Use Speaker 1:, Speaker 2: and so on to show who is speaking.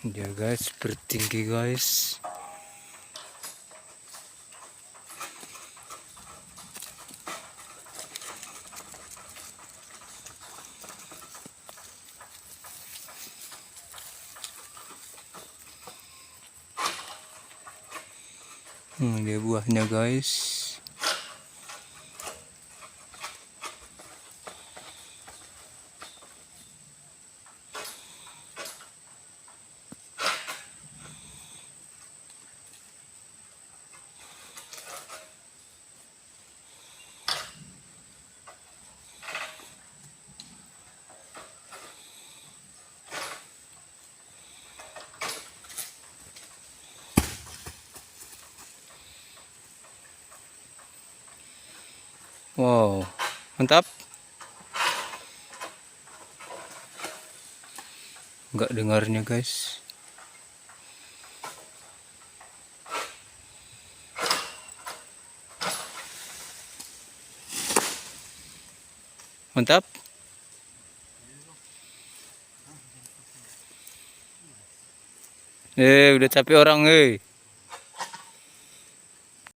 Speaker 1: Dia guys bertinggi guys. Dia buahnya guys. Wow, mantap. Enggak dengarnya guys. Mantap. Udah capek orang,